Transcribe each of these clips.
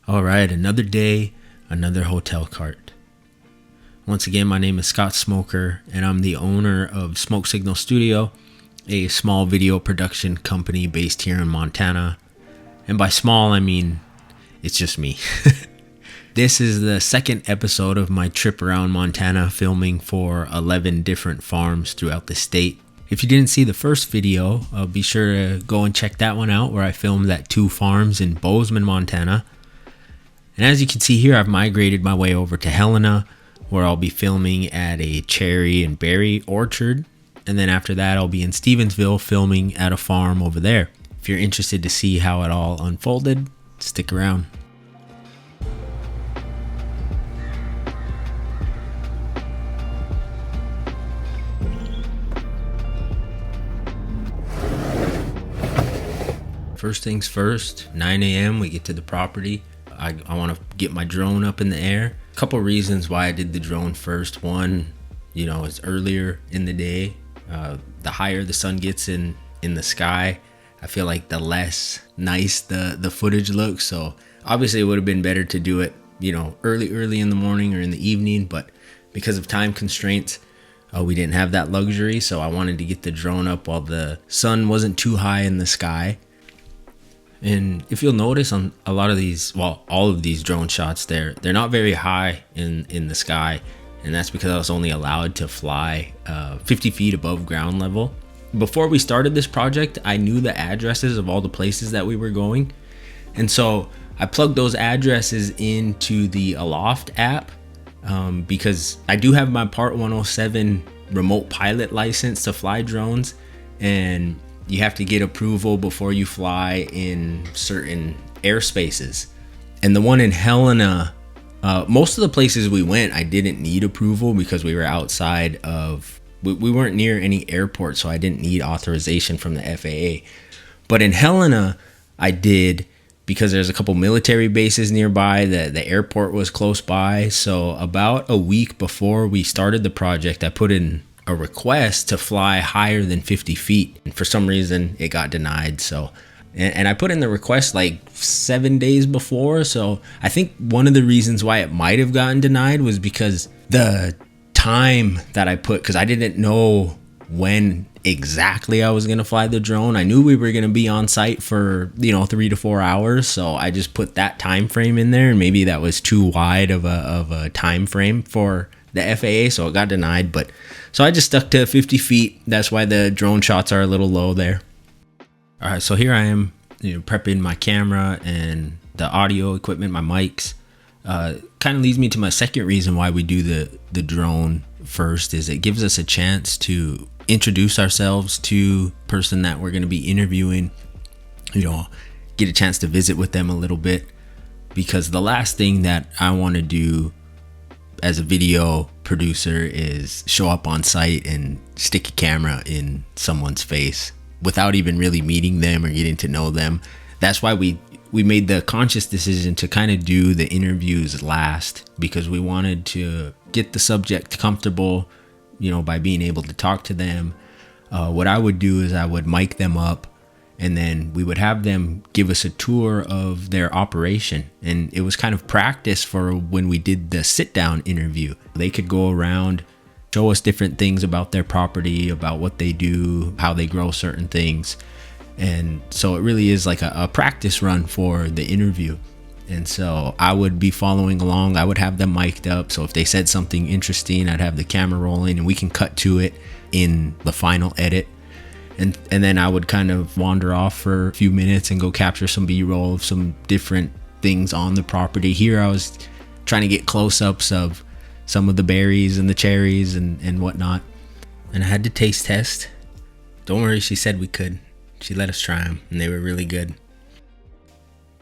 All right, another day, another hotel cart. Once again, my name is Scott Smoker, and I'm the owner of Smoke Signal Studio, a small video production company based here in Montana. And by small, I mean it's just me. This is the second episode of my trip around Montana, filming for 11 different farms throughout the state. If you didn't see the first video, be sure to go and check that one out, where I filmed at 2 farms in Bozeman, Montana. And as you can see here, I've migrated my way over to Helena, where I'll be filming at a cherry and berry orchard. And then after that, I'll be in Stevensville filming at a farm over there. If you're interested to see how it all unfolded, stick around. First things first, 9 a.m. we get to the property. I want to get my drone up in the air. A couple reasons why I did the drone first. One, it's earlier in the day. The higher the sun gets in the sky, I feel like the less nice the footage looks. So obviously it would have been better to do it, early in the morning or in the evening. But because of time constraints, we didn't have that luxury. So I wanted to get the drone up while the sun wasn't too high in the sky. And if you'll notice on a lot of these, all of these drone shots, they're not very high in the sky. And that's because I was only allowed to fly 50 feet above ground level. Before we started this project, I knew the addresses of all the places that we were going. And so I plugged those addresses into the Aloft app because I do have my Part 107 remote pilot license to fly drones. And you have to get approval before you fly in certain airspaces. And the one in Helena, most of the places we went, I didn't need approval because we were outside of, we weren't near any airport, so I didn't need authorization from the FAA. But in Helena, I did, because there's a couple military bases nearby, the airport was close by. So about a week before we started the project, I put in a request to fly higher than 50 feet. And for some reason it got denied. So, and I put in the request like 7 days before. So I think one of the reasons why it might have gotten denied was because the time that I put, because I didn't know when exactly I was going to fly the drone. I knew we were going to be on site for, 3 to 4 hours. So I just put that time frame in there, and maybe that was too wide of a time frame for the FAA, so it got denied. But so I just stuck to 50 feet. That's why the drone shots are a little low there. All right, so here I am, prepping my camera and the audio equipment, my mics. Kind of leads me to my second reason why we do the drone first, is it gives us a chance to introduce ourselves to the person that we're going to be interviewing, get a chance to visit with them a little bit. Because the last thing that I want to do as a video producer is show up on site and stick a camera in someone's face without even really meeting them or getting to know them. That's why we made the conscious decision to kind of do the interviews last, because we wanted to get the subject comfortable, by being able to talk to them. What I would do is I would mic them up, and then we would have them give us a tour of their operation. And it was kind of practice for when we did the sit-down interview. They could go around, show us different things about their property, about what they do, how they grow certain things. And so it really is like a practice run for the interview. And so I would be following along. I would have them mic'd up. So if they said something interesting, I'd have the camera rolling and we can cut to it in the final edit. And then I would kind of wander off for a few minutes and go capture some B-roll of some different things on the property. Here I was trying to get close-ups of some of the berries and the cherries and whatnot. And I had to taste test. Don't worry, she said we could. She let us try them, and they were really good.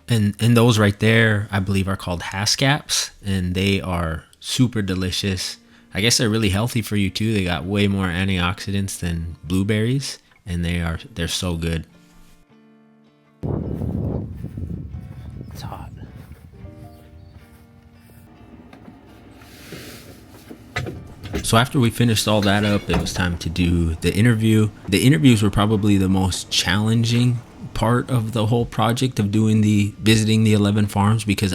And those right there, I believe, are called Haskaps, and they are super delicious. I guess they're really healthy for you too. They got way more antioxidants than blueberries. And they're so good. It's hot. So after we finished all that up, it was time to do the interview. The interviews were probably the most challenging part of the whole project of doing the visiting the 11 farms, because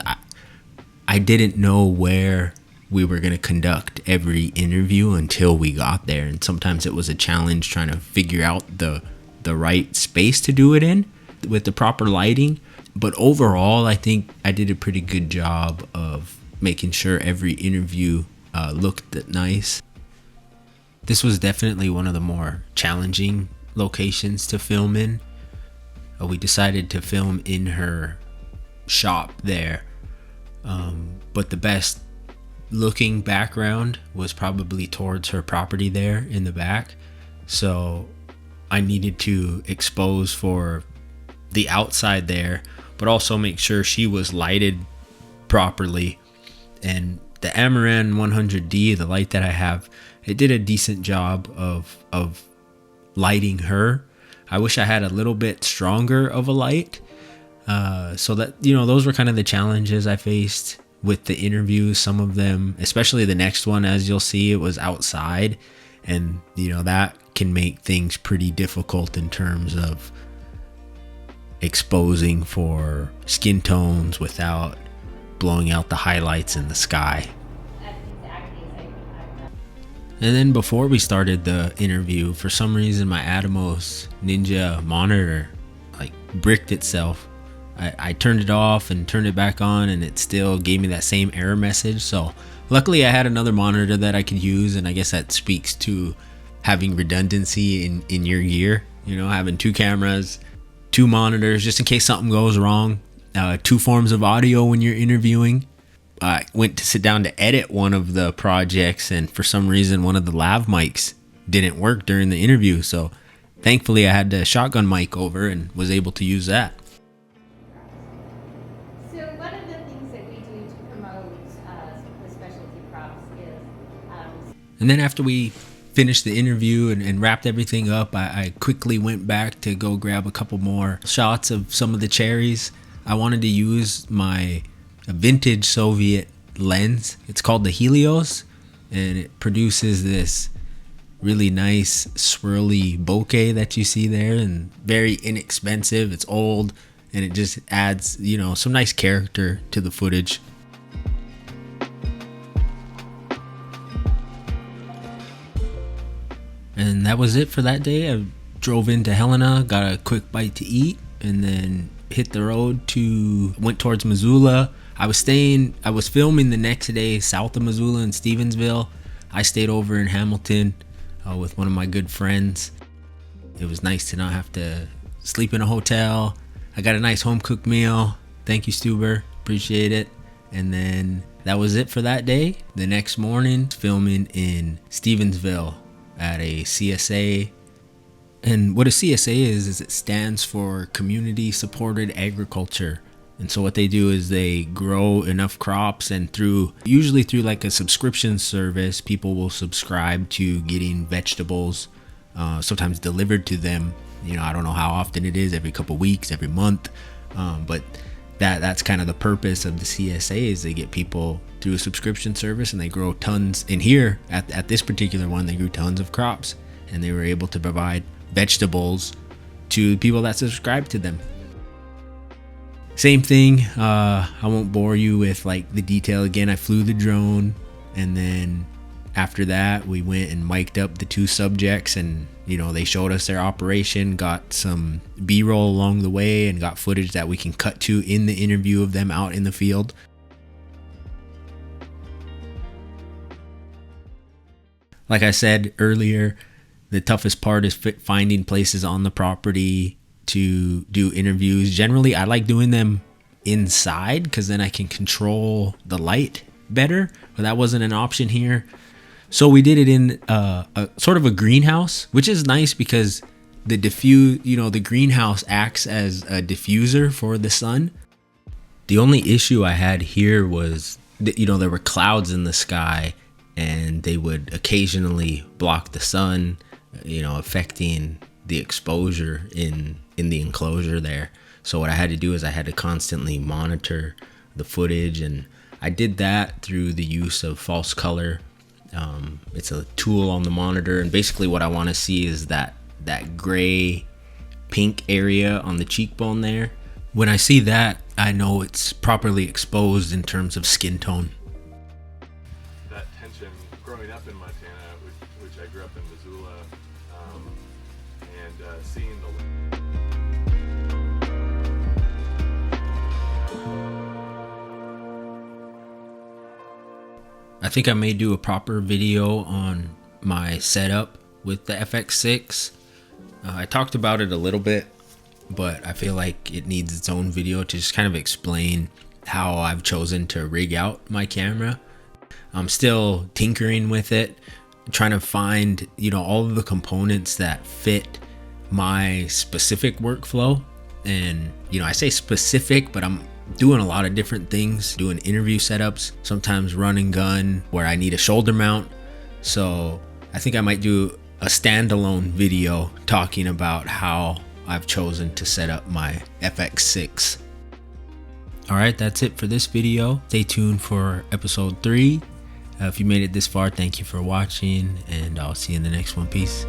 I didn't know where we were going to conduct every interview until we got there. And sometimes it was a challenge trying to figure out the right space to do it in with the proper lighting. But overall, I think I did a pretty good job of making sure every interview looked nice. This was definitely one of the more challenging locations to film in. We decided to film in her shop there. But the best looking background was probably towards her property there in the back. So I needed to expose for the outside there, but also make sure she was lighted properly. And the Amaran 100D, the light that I have, it did a decent job of lighting her. I wish I had a little bit stronger of a light. So that, those were kind of the challenges I faced with the interviews. Some of them, especially the next one, as you'll see, it was outside, and that can make things pretty difficult in terms of exposing for skin tones without blowing out the highlights in the sky. And then before we started the interview, for some reason my Atomos Ninja monitor bricked itself. I turned it off and turned it back on, and it still gave me that same error message. So luckily I had another monitor that I could use, and I guess that speaks to having redundancy in your gear. Having two cameras, two monitors, just in case something goes wrong. Two forms of audio when you're interviewing. I went to sit down to edit one of the projects, and for some reason one of the lav mics didn't work during the interview. So thankfully I had the shotgun mic over and was able to use that. And then after we finished the interview and wrapped everything up, I quickly went back to go grab a couple more shots of some of the cherries. I wanted to use my vintage Soviet lens. It's called the Helios, and it produces this really nice swirly bokeh that you see there, and very inexpensive. It's old, and it just adds, some nice character to the footage. And that was it for that day. I drove into Helena, got a quick bite to eat, and then hit the road went towards Missoula. I was filming the next day south of Missoula in Stevensville. I stayed over in Hamilton with one of my good friends. It was nice to not have to sleep in a hotel. I got a nice home cooked meal. Thank you, Stuber. Appreciate it. And then that was it for that day. The next morning, filming in Stevensville at a CSA. And what a CSA is it stands for Community Supported Agriculture. And so what they do is they grow enough crops, and usually through like a subscription service, people will subscribe to getting vegetables sometimes delivered to them. I don't know how often it is, every couple weeks, every month, but that's kind of the purpose of the CSA, is they get people through a subscription service, and they grow tons. In here at this particular one, they grew tons of crops, and they were able to provide vegetables to people that subscribe to them. Same thing. I won't bore you with the detail again. I flew the drone, and then after that we went and mic'd up the two subjects, and they showed us their operation, got some B-roll along the way, and got footage that we can cut to in the interview of them out in the field. Like I said earlier, the toughest part is finding places on the property to do interviews. Generally, I like doing them inside because then I can control the light better, but that wasn't an option here. So we did it in a sort of a greenhouse, which is nice because the greenhouse acts as a diffuser for the sun. The only issue I had here was that, there were clouds in the sky, and they would occasionally block the sun, affecting the exposure in the enclosure there. So what I had to do is I had to constantly monitor the footage, and I did that through the use of false color. It's a tool on the monitor, and basically what I want to see is that gray pink area on the cheekbone there. When I see that, I know it's properly exposed in terms of skin tone. That tension growing up in Montana, which I grew up in Missoula, and seeing the I think I may do a proper video on my setup with the FX6. I talked about it a little bit, but I feel like it needs its own video to just kind of explain how I've chosen to rig out my camera. I'm still tinkering with it, trying to find, all of the components that fit my specific workflow. And, I say specific, but I'm doing a lot of different things, doing interview setups, sometimes run and gun where I need a shoulder mount. So I think I might do a standalone video talking about how I've chosen to set up my FX6. All right, that's it for this video. Stay tuned for episode 3. If you made it this far, thank you for watching, and I'll see you in the next one. Peace.